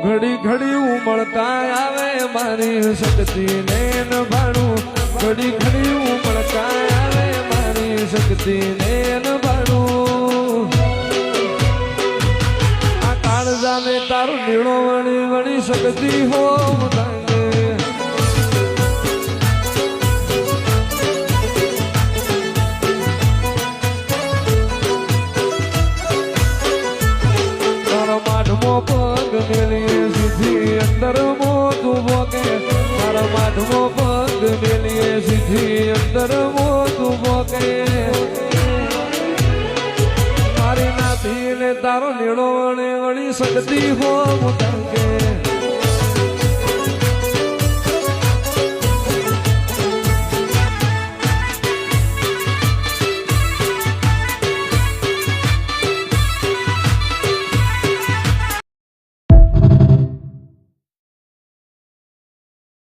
ઘડી ઘડી ઉમળકા આવે મારી શક્તિ ને ભાડું ઘડી ઘડી ઉમળકા આવે મારી શક્તિ ને ભાડું આ કાળજાને તારું નીળો વળી વળી શક્તિ હો પગ મેલીએ સીધી અંદર મોતું ભોગે મારા માથમો પગ મેલીએ સીધી અંદર મોતું ભોગે મારી નાથી ને તારો નીળો વળી વળી શક્તિ હો